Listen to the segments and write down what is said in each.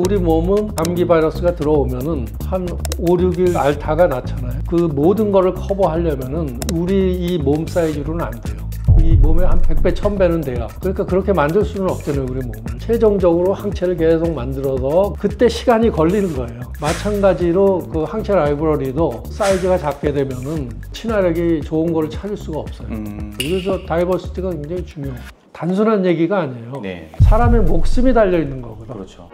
우리 몸은 감기 바이러스가 들어오면은 한 5, 6일 앓다가 낫잖아요. 그 모든 거를 커버하려면은 우리 이 몸 사이즈로는 안 돼요. 이 몸에 한 100배, 1000배는 돼요. 그러니까 그렇게 만들 수는 없잖아요, 우리 몸을. 최종적으로 항체를 계속 만들어서 그때 시간이 걸리는 거예요. 마찬가지로 그 항체 라이브러리도 사이즈가 작게 되면은 친화력이 좋은 거를 찾을 수가 없어요. 그래서 다이버시티가 굉장히 중요해요. 단순한 얘기가 아니에요. 네. 사람의 목숨이 달려 있는 거거든요. 그렇죠.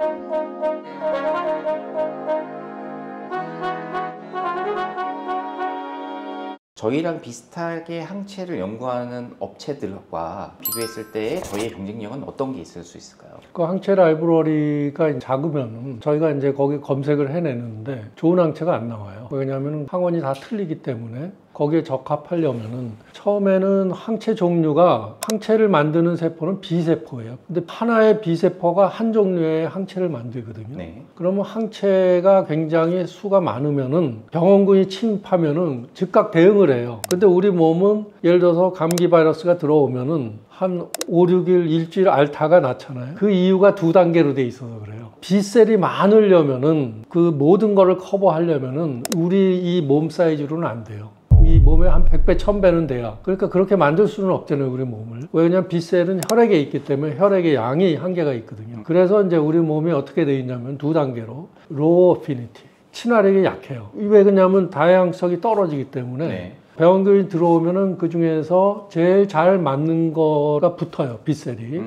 저희랑 비슷하게 항체를 연구하는 업체들과 비교했을 때 저희의 경쟁력은 어떤 게 있을 수 있을까요? 그 항체 라이브러리가 작으면 저희가 이제 거기 검색을 해내는데 좋은 항체가 안 나와요. 왜냐하면 항원이 다 틀리기 때문에 거기에 적합하려면은 처음에는 항체 종류가 항체를 만드는 세포는 B세포예요. 근데 하나의 B세포가 한 종류의 항체를 만들거든요. 네. 그러면 항체가 굉장히 수가 많으면은 병원군이 침입하면은 즉각 대응을 해요. 근데 우리 몸은 예를 들어서 감기 바이러스가 들어오면은 한 5, 6일, 일주일 앓다가 낫잖아요. 그 이유가 두 단계로 돼 있어서 그래요. B셀이 많으려면은 그 모든 거를 커버하려면은 우리 이 몸 사이즈로는 안 돼요. 이 몸에 한 100배, 1000배는 돼요. 그러니까 그렇게 만들 수는 없잖아요, 우리 몸을. 왜냐면 B셀은 혈액에 있기 때문에 혈액의 양이 한계가 있거든요. 그래서 이제 우리 몸이 어떻게 돼 있냐면 두 단계로 로우 어피니티, 친화력이 약해요. 왜 그러냐면 다양성이 떨어지기 때문에 네. 병원균이 들어오면은 그 중에서 제일 잘 맞는 거가 붙어요, B셀이.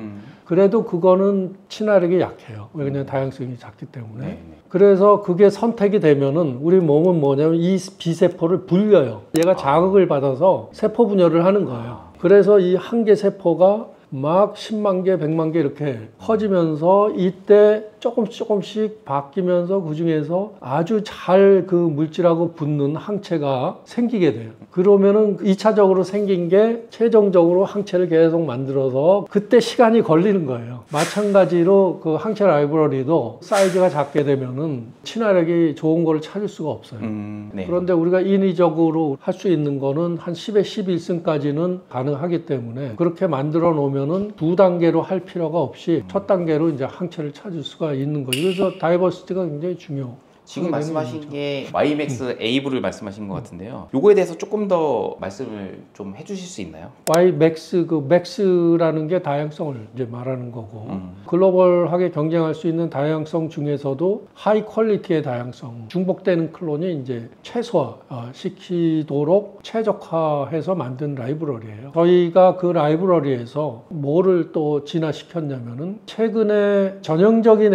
그래도 그거는 친화력이 약해요. 왜냐면 다양성이 작기 때문에. 네. 그래서 그게 선택이 되면은 우리 몸은 뭐냐면 이 B세포를 불려요. 얘가 자극을 받아서 세포 분열을 하는 거예요. 그래서 이 한 개 세포가 막 10만 개, 100만 개 이렇게 커지면서 이때 조금씩 바뀌면서 그 중에서 아주 잘 그 물질하고 붙는 항체가 생기게 돼요. 그러면은 2차적으로 생긴 게 최종적으로 항체를 계속 만들어서 그때 시간이 걸리는 거예요. 마찬가지로 그 항체 라이브러리도 사이즈가 작게 되면은 친화력이 좋은 거를 찾을 수가 없어요. 네. 그런데 우리가 인위적으로 할 수 있는 거는 한 10에 11승까지는 가능하기 때문에 그렇게 만들어 놓으면은 두 단계로 할 필요가 없이 첫 단계로 이제 항체를 찾을 수가 있는 거예요. 그래서 다이버시티가 굉장히 중요해요. 지금 말씀하신 게 YMAX AV를 말씀하신 것 같은데요. 요거에 대해서 조금 더 말씀을 좀 해주실 수 있나요? YMAX, 그 맥스라는 게 다양성을 이제 말하는 거고 글로벌하게 경쟁할 수 있는 다양성 중에서도 하이 퀄리티의 다양성, 중복되는 클론이 이제 최소화 시키도록 최적화해서 만든 라이브러리예요. 저희가 그 라이브러리에서 뭐를 또 진화시켰냐면은 최근에 전형적인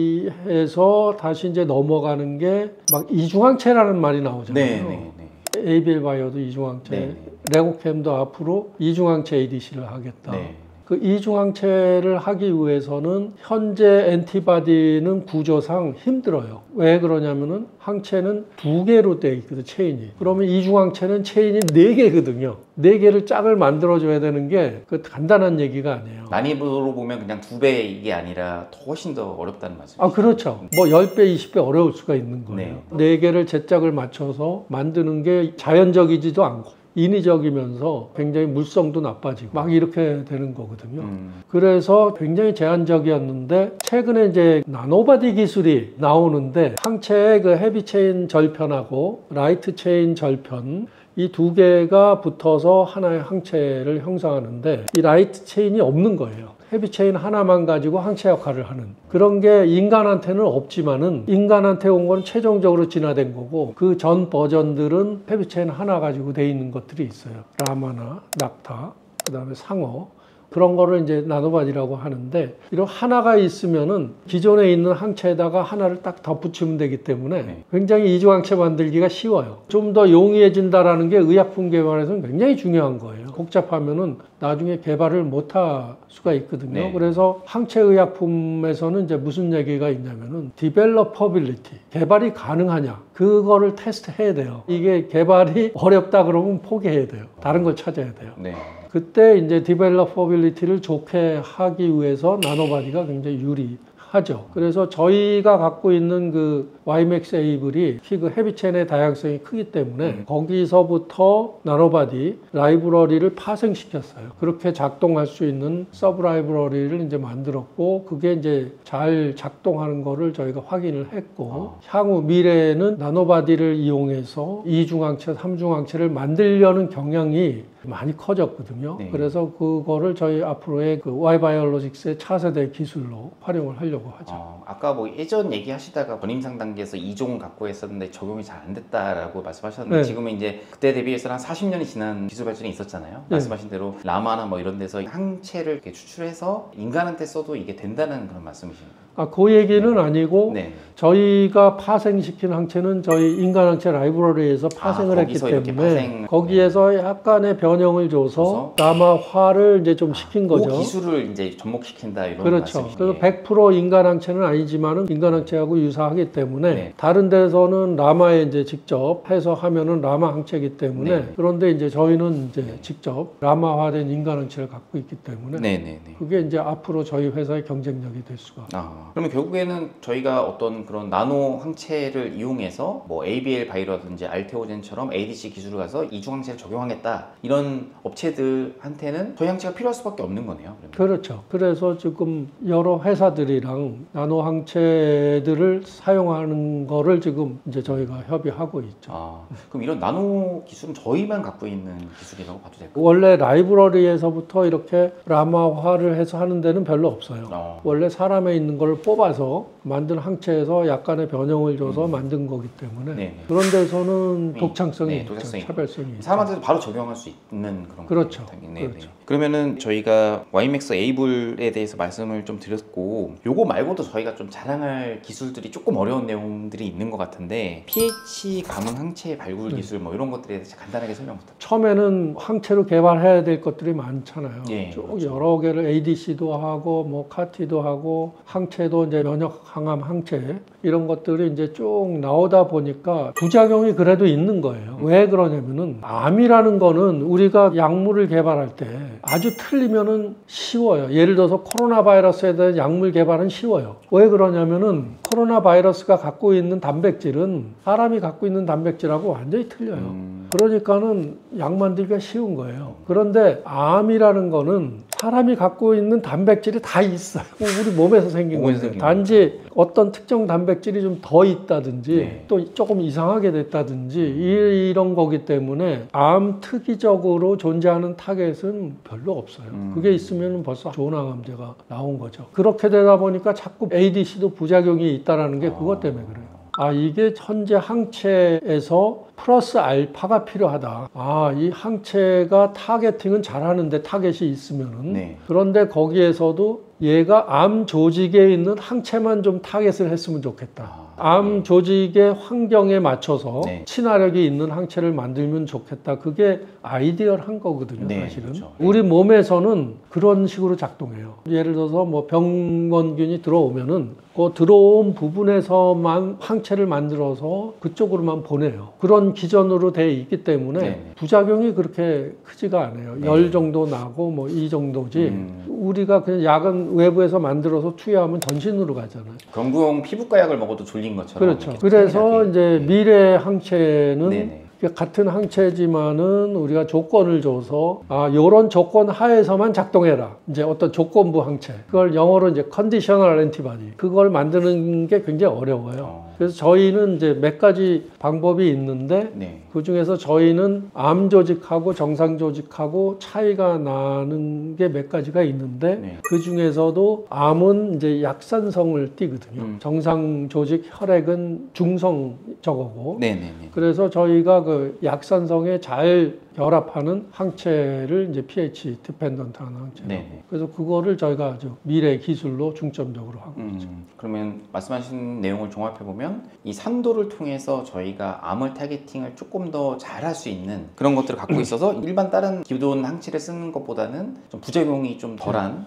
엔티바디에서 다시 이제 넘어가는 게 막 이중항체라는 말이 나오잖아요. 네. ABL 바이오도 이중항체, 네. 레고캠도 앞으로 이중항체 ADC를 하겠다. 네. 그 이중항체를 하기 위해서는 현재 엔티바디는 구조상 힘들어요. 왜 그러냐면은 항체는 두 개로 되어 있거든, 체인이. 그러면 이중항체는 체인이 4개거든요. 4개를 짝을 만들어줘야 되는 게 그 간단한 얘기가 아니에요. 난이도로 보면 그냥 2배 이게 아니라 훨씬 더 어렵다는 말씀이죠? 아, 그렇죠. 뭐 10배, 20배 어려울 수가 있는 거예요. 네. 4개를 제짝을 맞춰서 만드는 게 자연적이지도 않고 인위적이면서 굉장히 물성도 나빠지고 막 이렇게 되는 거거든요. 그래서 굉장히 제한적이었는데 최근에 이제 나노바디 기술이 나오는데 항체의 그 헤비체인 절편하고 라이트 체인 절편 이 두 개가 붙어서 하나의 항체를 형성하는데 이 라이트 체인이 없는 거예요. 헤비 체인 하나만 가지고 항체 역할을 하는 그런 게 인간한테는 없지만은 인간한테 온 건 최종적으로 진화된 거고 그 전 버전들은 헤비 체인 하나 가지고 돼 있는 것들이 있어요. 라마나, 낙타, 그 다음에 상어 그런 거를 이제 나노바디라고 하는데 이런 하나가 있으면은 기존에 있는 항체에다가 하나를 딱 덧붙이면 되기 때문에 굉장히 이중항체 만들기가 쉬워요. 좀 더 용이해진다라는 게 의약품 개발에서는 굉장히 중요한 거예요. 복잡하면은 나중에 개발을 못할 수가 있거든요. 네. 그래서 항체 의약품에서는 이제 무슨 얘기가 있냐면은 developability, 개발이 가능하냐 그거를 테스트해야 돼요. 이게 개발이 어렵다 그러면 포기해야 돼요. 다른 걸 찾아야 돼요. 네. 그때 이제 디벨로퍼빌리티를 좋게 하기 위해서 나노바디가 굉장히 유리한 하죠. 그래서 저희가 갖고 있는 그 YMAX 에이블이 그 헤비체인의 다양성이 크기 때문에 거기서부터 나노바디 라이브러리를 파생시켰어요. 그렇게 작동할 수 있는 서브 라이브러리를 이제 만들었고, 그게 이제 잘 작동하는 거를 저희가 확인을 했고, 향후 미래에는 나노바디를 이용해서 이중항체, 삼중항체를 만들려는 경향이 많이 커졌거든요. 네. 그래서 그거를 저희 앞으로의 그 Y바이올로직스의 차세대 기술로 활용을 하려고 하죠. 아까 뭐 예전 얘기하시다가 본임상 단계에서 2종을 갖고 했었는데 적용이 잘 안 됐다라고 말씀하셨는데 네. 지금은 이제 그때 대비해서는 한 40년이 지난 기술 발전이 있었잖아요. 네. 말씀하신 대로 라마나 뭐 이런 데서 항체를 이렇게 추출해서 인간한테 써도 이게 된다는 그런 말씀이십니까? 그 얘기는 아니고 네. 저희가 파생시킨 항체는 저희 인간 항체 라이브러리에서 파생을 했기 거기서 이렇게 때문에 거기에서 약간의 변형을 줘서 라마화를 이제 좀 시킨 거죠. 그 기술을 이제 접목시킨다 이런 그렇죠. 말씀이시네요. 그래서 100% 인간 항체는 아니지만은 인간 항체하고 유사하기 때문에 네. 다른 데서는 라마에 이제 직접 해서 하면은 라마 항체이기 때문에 네. 그런데 이제 저희는 이제 직접 라마화된 인간 항체를 갖고 있기 때문에 네네네. 그게 이제 앞으로 저희 회사의 경쟁력이 될 수가. 그러면 결국에는 저희가 어떤 그런 나노 항체를 이용해서 뭐 ABL 바이러든지 알테오젠처럼 ADC 기술을 가서 이중 항체를 적용하겠다 이런 업체들한테는 저희 항체가 필요할 수밖에 없는 거네요. 그러면. 그렇죠. 그래서 지금 여러 회사들이랑 나노 항체들을 사용하는 거를 지금 이제 저희가 협의하고 있죠. 그럼 이런 나노 기술은 저희만 갖고 있는 기술이라고 봐도 될까요? 원래 라이브러리에서부터 이렇게 라마화를 해서 하는 데는 별로 없어요. 원래 사람에 있는 걸 뽑아서 만든 항체에서 약간의 변형을 줘서 만든 거기 때문에 네네. 그런 데서는 독창성이 있죠. 독창성이 차별성이 있죠. 사람한테도 바로 적용할 수 있는 그런 그렇죠. 네네. 그렇죠. 그러면은 저희가 YMAX 에이블에 대해서 말씀을 좀 드렸고 요거 말고도 저희가 좀 자랑할 기술들이 조금 어려운 내용들이 있는 것 같은데 pH 감응 항체 발굴 기술 뭐 이런 것들에 대해서 간단하게 설명 부탁드립니다. 처음에는 항체로 개발해야 될 것들이 많잖아요. 예, 쭉 그렇죠. 여러 개를 ADC도 하고 뭐 카티도 하고 항체도 이제 면역 항암 항체 이런 것들이 이제 쭉 나오다 보니까 부작용이 그래도 있는 거예요. 왜 그러냐면은 암이라는 거는 우리가 약물을 개발할 때 아주 틀리면은 쉬워요. 예를 들어서 코로나 바이러스에 대한 약물 개발은 쉬워요. 왜 그러냐면은 코로나 바이러스가 갖고 있는 단백질은 사람이 갖고 있는 단백질하고 완전히 틀려요. 그러니까는 약 만들기가 쉬운 거예요. 그런데 암이라는 거는 사람이 갖고 있는 단백질이 다 있어요. 우리 몸에서 생긴 건데 단지 어떤 특정 단백질이 좀 더 있다든지 또 조금 이상하게 됐다든지 이런 거기 때문에 암 특이적으로 존재하는 타겟은 별로 없어요. 그게 있으면 벌써 좋은 항암제가 나온 거죠. 그렇게 되다 보니까 자꾸 ADC도 부작용이 있다는 게 그것 때문에 그래요. 이게 현재 항체에서 플러스 알파가 필요하다. 이 항체가 타겟팅은 잘하는데 타겟이 있으면은 그런데 거기에서도 얘가 암 조직에 있는 항체만 좀 타겟을 했으면 좋겠다. 암 조직의 환경에 맞춰서 친화력이 있는 항체를 만들면 좋겠다. 그게 아이디어한 거거든요, 사실은. 그렇죠. 우리 몸에서는 그런 식으로 작동해요. 예를 들어서 뭐 병원균이 들어오면은 그 들어온 부분에서만 항체를 만들어서 그쪽으로만 보내요. 그런 기전으로 돼 있기 때문에 부작용이 그렇게 크지가 않아요. 열 정도 나고 뭐 이 정도지. 우리가 그냥 약은 외부에서 만들어서 투여하면 전신으로 가잖아요. 경구용 피부과 약을 먹어도 졸린 것처럼. 그렇죠. 그래서 이제 미래 항체는 같은 항체지만은 우리가 조건을 줘서 요런 조건 하에서만 작동해라. 이제 어떤 조건부 항체. 그걸 영어로 이제 컨디셔널 엔티바디. 그걸 만드는 게 굉장히 어려워요. 그래서 저희는 이제 몇 가지 방법이 있는데 그 중에서 저희는 암 조직하고 정상 조직하고 차이가 나는 게 몇 가지가 있는데 그 중에서도 암은 이제 약산성을 띠거든요. 정상 조직 혈액은 중성 저거고. 그래서 저희가 그 약산성에 잘 결합하는 항체를 이제 pH 디펜던트한 항체라고. 그래서 그거를 저희가 아주 미래 기술로 중점적으로 하고 있죠. 그러면 말씀하신 내용을 종합해 보면 이 산도를 통해서 저희가 암을 타겟팅을 조금 더 잘할 수 있는 그런 것들을 갖고 있어서 일반 다른 기존 항체를 쓰는 것보다는 좀 부작용이 좀 덜한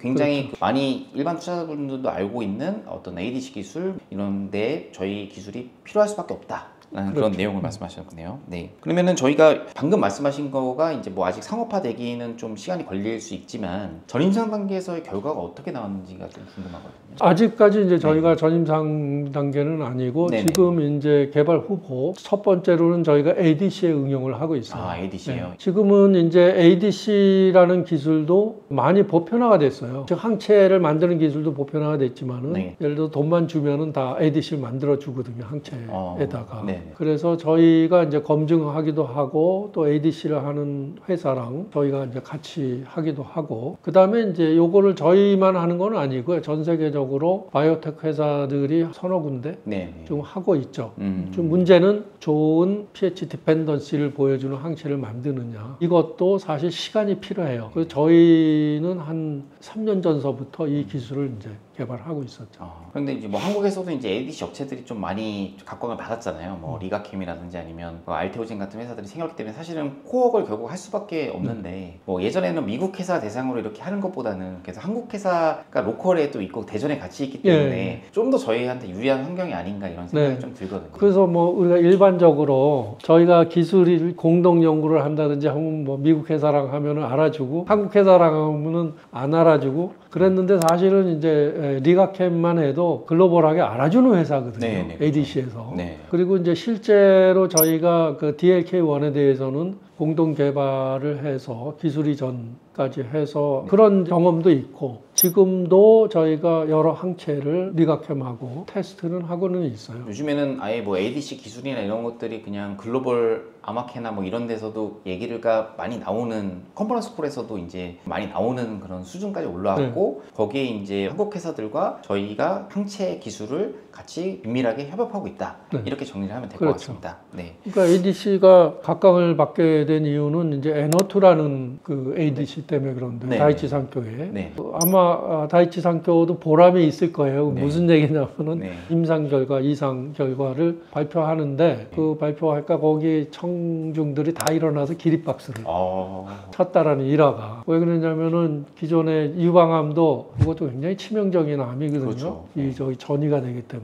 굉장히 그렇죠. 많이 일반 투자자분들도 알고 있는 어떤 ADC 기술 이런 데 저희 기술이 필요할 수밖에 없다. 그런 그렇죠. 내용을 말씀하셨네요. 네. 그러면은 저희가 방금 말씀하신 거가 이제 뭐 아직 상업화되기는 좀 시간이 걸릴 수 있지만 전임상 단계에서의 결과가 어떻게 나왔는지가 좀 궁금하거든요. 아직까지 이제 저희가 전임상 단계는 아니고 네네. 지금 이제 개발 후보 첫 번째로는 저희가 ADC에 응용을 하고 있어요. 아, ADC예요. 네. 지금은 이제 ADC라는 기술도 많이 보편화가 됐어요. 즉 항체를 만드는 기술도 보편화가 됐지만은 네. 예를 들어 돈만 주면은 다 ADC를 만들어 주거든요. 항체에다가. 네. 그래서 저희가 이제 검증하기도 하고 또 ADC를 하는 회사랑 저희가 이제 같이 하기도 하고 그다음에 이제 요거를 저희만 하는 건 아니고요. 전 세계적으로 바이오텍 회사들이 서너 군데 네. 좀 하고 있죠. 좀 문제는 좋은 pH 디펜던시를 보여주는 항체를 만드느냐. 이것도 사실 시간이 필요해요. 그래서 저희는 한 3년 전서부터 이 기술을 이제 개발하고 있었죠. 그런데 이제 뭐 한국에서도 이제 ADC 업체들이 좀 많이 각광을 받았잖아요. 뭐 리가캠이라든지 아니면 뭐 알테오젠 같은 회사들이 생겼기 때문에 사실은 코어를 결국 할 수밖에 없는데 뭐 예전에는 미국 회사 대상으로 이렇게 하는 것보다는 그래서 한국 회사가 로컬에 또 있고 대전에 같이 있기 때문에 좀 더 저희한테 유리한 환경이 아닌가 이런 생각이 좀 들거든요. 그래서 뭐 우리가 일반적으로 저희가 기술을 공동 연구를 한다든지 하면 뭐 미국 회사랑 하면은 알아주고 한국 회사랑 하면은 안 알아주고 그랬는데 사실은 이제 리가캠만 해도 글로벌하게 알아주는 회사거든요. 네, ADC에서. 네. 그리고 이제 실제로 저희가 그 DLK1에 대해서는 공동 개발을 해서 기술 이전까지 해서 그런 경험도 있고 지금도 저희가 여러 항체를 리가캠하고 테스트는 하고는 있어요. 요즘에는 아예 뭐 ADC 기술이나 이런 것들이 그냥 글로벌 아마케나 뭐 이런 데서도 얘기가 많이 나오는 컨퍼런스 콜에서도 이제 많이 나오는 그런 수준까지 올라왔고 거기에 이제 한국 회사들과 저희가 항체 기술을 같이 긴밀하게 협업하고 있다. 이렇게 정리를 하면 될 것 같습니다. 네. 그러니까 ADC가 각광을 받게 된 이유는 이제 에너투라는 그 ADC 때문에 그런데 다이치 상교에 아마 다이치 상교도 보람이 있을 거예요. 무슨 얘기냐면은 임상 결과, 이상 결과를 발표하는데 그 발표할까 거기 청중들이 다 일어나서 기립박수를 쳤다라는 일화가 왜 그러냐면은 기존의 유방암도 그것도 굉장히 치명적인 암이거든요. 그렇죠. 이 저기 전이가 되기 때문에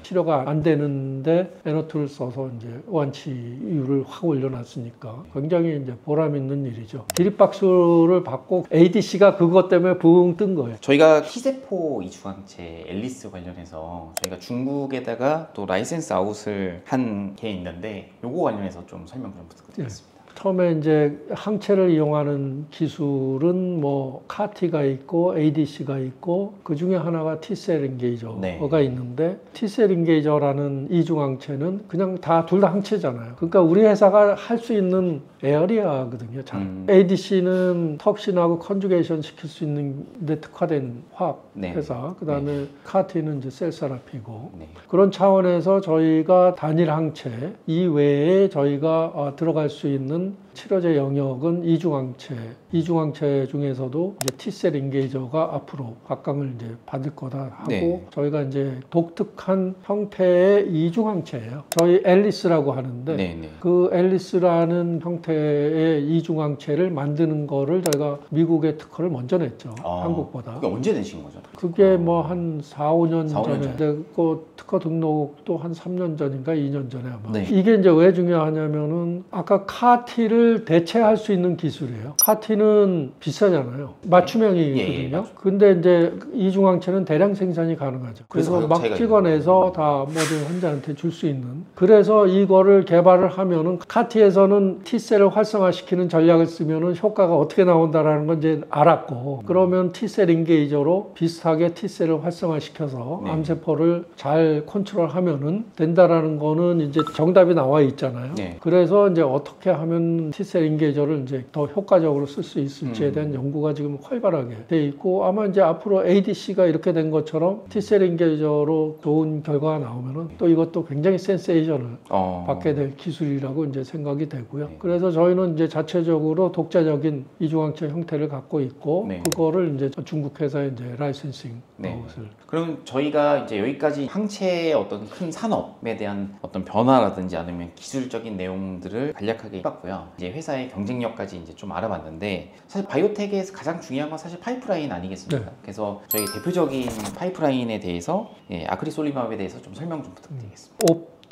치료가 안 되는데 에너투를 써서 이제 완치율을 확 올려놨으니까 굉장히 이제 보람 있는 일이죠. 기립박수를 받고 ADC가 그것 때문에 붕 뜬 거예요. 저희가 T세포 이중항체 앨리스 관련해서 저희가 중국에다가 또 라이센스 아웃을 한 게 있는데 요거 관련해서 좀 설명 좀 부탁드리겠습니다. 처음에 이제 항체를 이용하는 기술은 뭐 카티가 있고 ADC가 있고 그 중에 하나가 T셀 인게이저가 있는데 T셀 인게이저라는 이중항체는 그냥 다 둘 다 항체잖아요. 그러니까 우리 회사가 할 수 있는 에어리아거든요. ADC는 턱신하고 컨주게이션 시킬 수 있는 데 특화된 화학 회사. 그다음에 카티는 이제 셀 세라피고 그런 차원에서 저희가 단일 항체 이외에 저희가 들어갈 수 있는 치료제 영역은 이중항체 중에서도 이제 T셀 인게이저가 앞으로 각광을 이제 받을 거다 하고 저희가 이제 독특한 형태의 이중항체예요. 저희 앨리스라고 하는데 그 앨리스라는 형태의 이중항체를 만드는 거를 저희가 미국의 특허를 먼저 냈죠. 한국보다. 그게 언제 내신 거죠? 그게 뭐 한 4, 5년 전에 그 특허 등록도 한 3년 전인가 2년 전에 아마. 이게 이제 왜 중요하냐면은 아까 카티를 대체할 수 있는 기술이에요. 카티는 비싸잖아요. 맞춤형이거든요. 근데 이제 이중항체는 대량 생산이 가능하죠. 그래서 막 찍어내서 다 모든 환자한테 줄 수 있는. 그래서 이거를 개발을 하면은 카티에서는 T셀을 활성화시키는 전략을 쓰면은 효과가 어떻게 나온다라는 건 이제 알았고 그러면 T셀 인게이저로 비슷하게 T셀을 활성화시켜서 암세포를 잘 컨트롤하면은 된다라는 거는 이제 정답이 나와 있잖아요. 그래서 이제 어떻게 하면 T셀 인게이저를 이제 더 효과적으로 쓸 수 있을지에 대한 연구가 지금 활발하게 돼 있고 아마 이제 앞으로 ADC가 이렇게 된 것처럼 T셀 인게이저로 좋은 결과가 나오면은 또 이것도 굉장히 센세이션을 받게 될 기술이라고 이제 생각이 되고요. 그래서 저희는 이제 자체적으로 독자적인 이중항체 형태를 갖고 있고 그거를 이제 중국 회사에 이제 라이센싱 아웃을. 그럼 저희가 이제 여기까지 항체의 어떤 큰 산업에 대한 어떤 변화라든지 아니면 기술적인 내용들을 간략하게 해봤고요. 이제 회사의 경쟁력까지 이제 좀 알아봤는데 사실 바이오텍에서 가장 중요한 건 사실 파이프라인 아니겠습니까? 그래서 저희 대표적인 파이프라인에 대해서 아크리솔리맘에 대해서 좀 설명 좀 부탁드리겠습니다.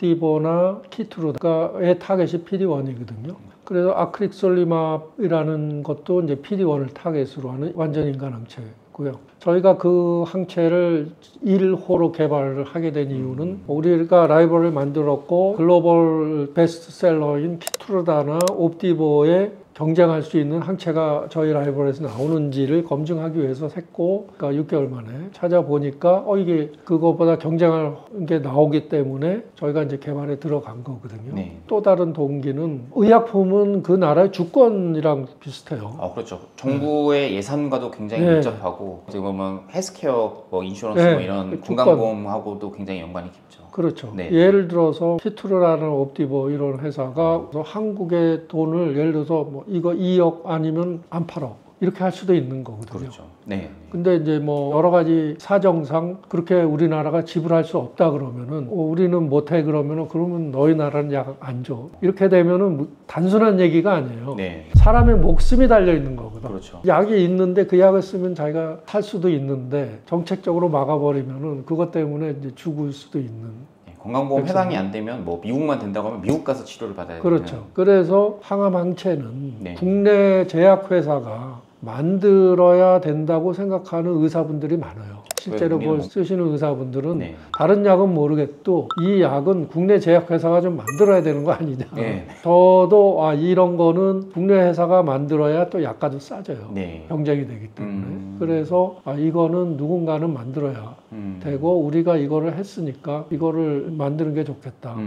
옵디보나 키트루다의 타겟이 PD-1이거든요. 그래서 아크릭솔리맙이라는 것도 이제 PD-1을 타겟으로 하는 완전 인간 항체고요. 저희가 그 항체를 1호로 개발을 하게 된 이유는 우리가 라이벌을 만들었고 글로벌 베스트셀러인 키트루다나 옵디보의 경쟁할 수 있는 항체가 저희 라이벌에서 나오는지를 검증하기 위해서 했고, 그러니까 6개월 만에 찾아보니까 이게 그거보다 경쟁할 게 나오기 때문에 저희가 이제 개발에 들어간 거거든요. 네. 또 다른 동기는 의약품은 그 나라의 주권이랑 비슷해요. 그렇죠. 정부의 예산과도 굉장히 네. 밀접하고 어떻게 보면 헬스케어, 뭐 인슈런스, 네. 뭐 이런 주권. 건강보험하고도 굉장히 연관이 깊죠. 그렇죠. 네. 예를 들어서 키트루라는 옵디보 이런 회사가 한국의 돈을 예를 들어서 뭐 이거 2억 아니면 안 팔어. 이렇게 할 수도 있는 거거든요. 그렇죠. 네. 근데 이제 뭐 여러 가지 사정상 그렇게 우리나라가 지불할 수 없다 그러면은 우리는 못해 그러면 너희 나라는 약 안 줘. 이렇게 되면은 단순한 얘기가 아니에요. 네. 사람의 목숨이 달려 있는 거거든. 그렇죠. 약이 있는데 그 약을 쓰면 자기가 살 수도 있는데 정책적으로 막아버리면은 그것 때문에 이제 죽을 수도 있는. 건강보험 그렇죠. 해당이 안 되면 뭐 미국만 된다고 하면 미국 가서 치료를 받아야 그렇죠. 되는. 그래서 항암 항체는 네. 국내 제약회사가 만들어야 된다고 생각하는 의사분들이 많아요. 실제로 우리는 그걸 뭐- 쓰시는 의사분들은 네. 다른 약은 모르겠도 이 약은 국내 제약회사가 좀 만들어야 되는 거 아니냐. 네. 저도 이런 거는 국내 회사가 만들어야 또 약가도 싸져요. 네. 경쟁이 되기 때문에. 그래서 이거는 누군가는 만들어야 되고 우리가 이거를 했으니까 이거를 만드는 게 좋겠다.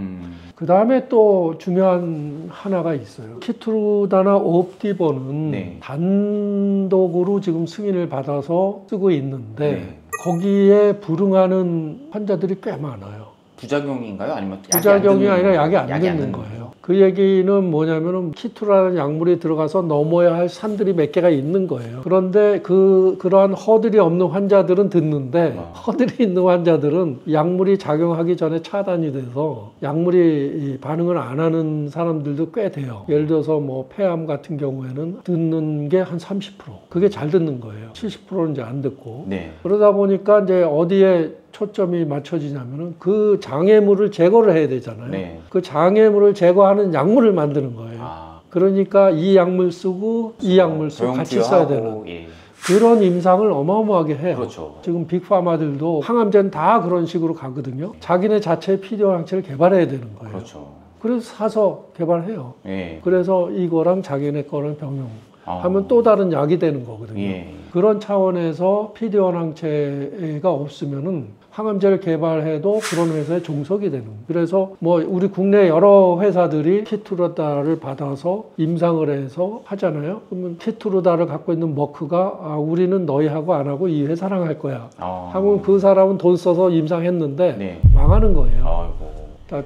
그 다음에 또 중요한 하나가 있어요. 키트루다나 옵디보는 네. 단독으로 지금 승인을 받아서 쓰고 있는데 네. 거기에 불응하는 환자들이 꽤 많아요. 부작용인가요? 아니면 약이 부작용이 안 아니라 약이 안 약이 안 듣는 듣는 거예요. 그 얘기는 뭐냐면은 키트루라는 약물이 들어가서 넘어야 할 산들이 몇 개가 있는 거예요. 그런데 그러한 허들이 없는 환자들은 듣는데 허들이 있는 환자들은 약물이 작용하기 전에 차단이 돼서 약물이 반응을 안 하는 사람들도 꽤 돼요. 예를 들어서 뭐 폐암 같은 경우에는 듣는 게 한 30%. 그게 잘 듣는 거예요. 70%는 이제 안 듣고. 네. 그러다 보니까 이제 어디에 초점이 맞춰지냐면은 그 장애물을 제거를 해야 되잖아요. 네. 그 장애물을 제거하는 약물을 만드는 거예요. 그러니까 이 약물 쓰고 이 약물 쓰고 같이 써야 되는 예. 그런 임상을 어마어마하게 해요. 그렇죠. 지금 빅파마들도 항암제는 다 그런 식으로 가거든요. 자기네 자체의 필요한 항체를 개발해야 되는 거예요. 그렇죠. 그래서 사서 개발해요. 예. 그래서 이거랑 자기네 거랑 병용하면 또 다른 약이 되는 거거든요. 예. 그런 차원에서 PD-1 항체가 없으면은 항암제를 개발해도 그런 회사에 종속이 되는 거예요. 그래서 뭐 우리 국내 여러 회사들이 키트루다를 받아서 임상을 해서 하잖아요. 그러면 키트루다를 갖고 있는 머크가 우리는 너희하고 안 하고 이 회사랑 할 거야. 하면 그 사람은 돈 써서 임상했는데 네. 망하는 거예요. 아이고.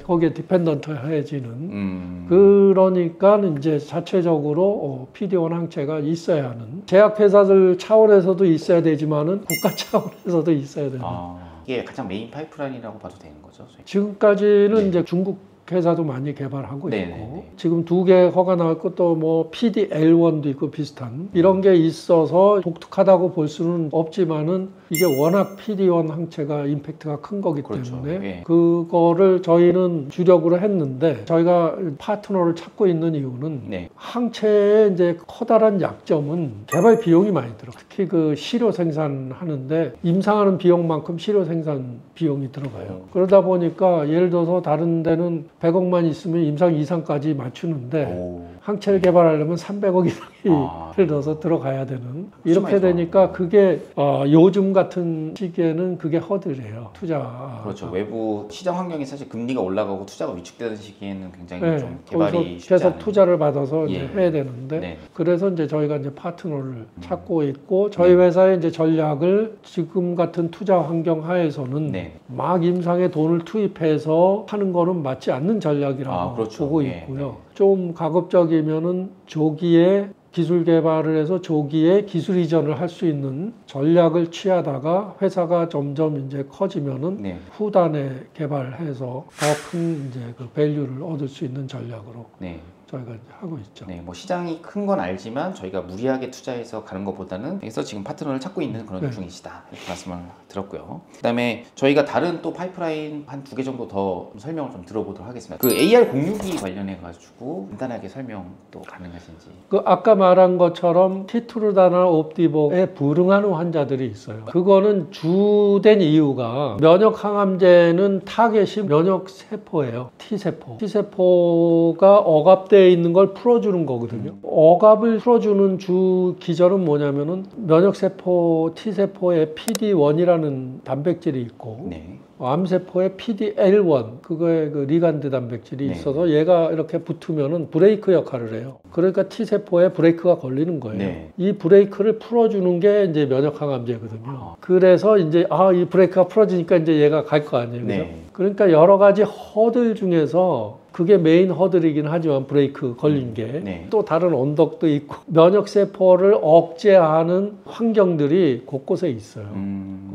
거기에 디펜던트해지는. 그러니까 이제 자체적으로 PD-1 항체가 있어야 하는 제약회사들 차원에서도 있어야 되지만은 국가 차원에서도 있어야 되는. 이게 가장 메인 파이프라인이라고 봐도 되는 거죠? 지금까지는 네. 이제 중국 회사도 많이 개발하고 네네네. 있고 지금 2개 허가 나왔고 또 뭐 PD-L1도 있고 비슷한 이런 게 있어서 독특하다고 볼 수는 없지만은 이게 워낙 PD-1 항체가 임팩트가 큰 거기 그렇죠. 때문에 예. 그거를 저희는 주력으로 했는데 저희가 파트너를 찾고 있는 이유는 네. 항체의 이제 커다란 약점은 개발 비용이 많이 들어. 특히 그 시료 생산하는데 임상하는 비용만큼 시료 생산 비용이 들어가요. 그러다 보니까 예를 들어서 다른 데는 100억만 있으면 임상 이상까지 맞추는데 항체를 개발하려면 300억 이상이 예를 들어서 들어가야 되는 이렇게 되니까 그게 요즘 같은 시기에는 그게 허들이에요. 투자. 그렇죠. 외부 시장 환경이 사실 금리가 올라가고 투자가 위축되는 시기에는 굉장히 네, 좀 개발이 쉽지 계속 않은. 투자를 받아서 예. 이제 해야 되는데 네. 그래서 이제 저희가 이제 파트너를 찾고 있고 저희 회사의 이제 전략을 지금 같은 투자 환경 하에서는 네. 막 임상에 돈을 투입해서 하는 거는 맞지 않는 전략이라고 그렇죠. 보고 예, 있고요. 좀 가급적이면은 조기에 기술 개발을 해서 조기에 기술 이전을 할 수 있는 전략을 취하다가 회사가 점점 이제 커지면은 네. 후단에 개발해서 더 큰 이제 그 밸류를 얻을 수 있는 전략으로 네. 저희가 이제 하고 있죠. 네, 뭐 시장이 큰 건 알지만 저희가 무리하게 투자해서 가는 것보다는 그래서 지금 파트너를 찾고 있는 그런 네. 중이시다 이렇게 말씀을 들었고요. 그다음에 저희가 다른 또 파이프라인 한 2개 정도 더 설명을 좀 들어보도록 하겠습니다. 그 AR062 관련해 가지고 간단하게 설명 또 가능하신지. 그 아까 말한 것처럼 키트루다나 옵디복에 불응하는 환자들이 있어요. 그거는 주된 이유가 면역 항암제는 타겟이 면역 세포예요. T세포. T세포가 억압되어 있는 걸 풀어주는 거거든요. 억압을 풀어주는 주 기전은 뭐냐면은 면역 세포 T세포에 PD-1이라는 단백질이 있고 네. 암세포에 PD-L1 그거에 그 리간드 단백질이 네. 있어서 얘가 이렇게 붙으면은 브레이크 역할을 해요. 그러니까 T세포에 브레이크가 걸리는 거예요. 네. 이 브레이크를 풀어주는 게 이제 면역 항암제거든요. 그래서 이제 이 브레이크가 풀어지니까 이제 얘가 갈 거 아니에요. 그죠? 네. 그러니까 여러 가지 허들 중에서 그게 메인 허들이긴 하지만 브레이크 걸린 게 또 네. 다른 언덕도 있고 면역 세포를 억제하는 환경들이 곳곳에 있어요.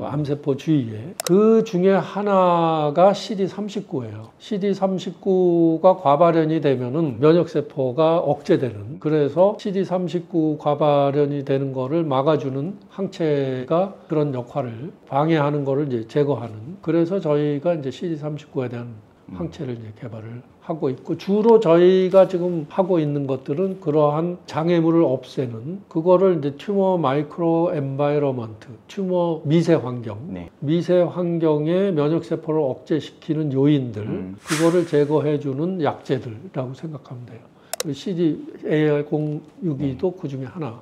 암세포 주위에. 그 중에 하나가 CD39예요. CD39가 과발현이 되면은 면역세포가 억제되는. 그래서 CD39 과발현이 되는 거를 막아주는 항체가 그런 역할을 방해하는 거를 이제 제거하는. 그래서 저희가 이제 CD39에 대한 항체를 이제 개발을 하고 있고 주로 저희가 지금 하고 있는 것들은 그러한 장애물을 없애는 그거를 이제 튜머 마이크로 엔바이러먼트, 튜머 미세 환경, 네. 미세 환경의 면역 세포를 억제시키는 요인들 그거를 제거해주는 약제들이라고 생각하면 돼요. CD-AR062도 그 중에 하나.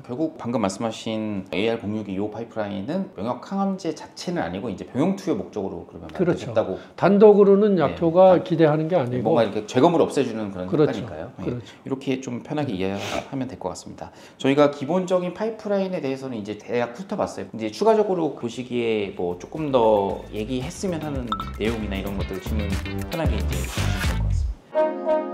결국 방금 말씀하신 AR062 이 파이프라인은 명역 항암제 자체는 아니고 이제 병용 투여 목적으로 그러면 만들었다고. 단독으로는 약효가 네. 기대하는 게 아니고 뭔가 이렇게 죄검을 없애주는 그런 그렇죠. 효과니까요. 네. 그렇죠. 이렇게 좀 편하게 이해하면 될 것 같습니다. 저희가 기본적인 파이프라인에 대해서는 이제 대략 훑어봤어요. 이제 추가적으로 보시기에 뭐 조금 더 얘기했으면 하는 내용이나 이런 것들 질문 편하게 이제 주시면 될 것 같습니다.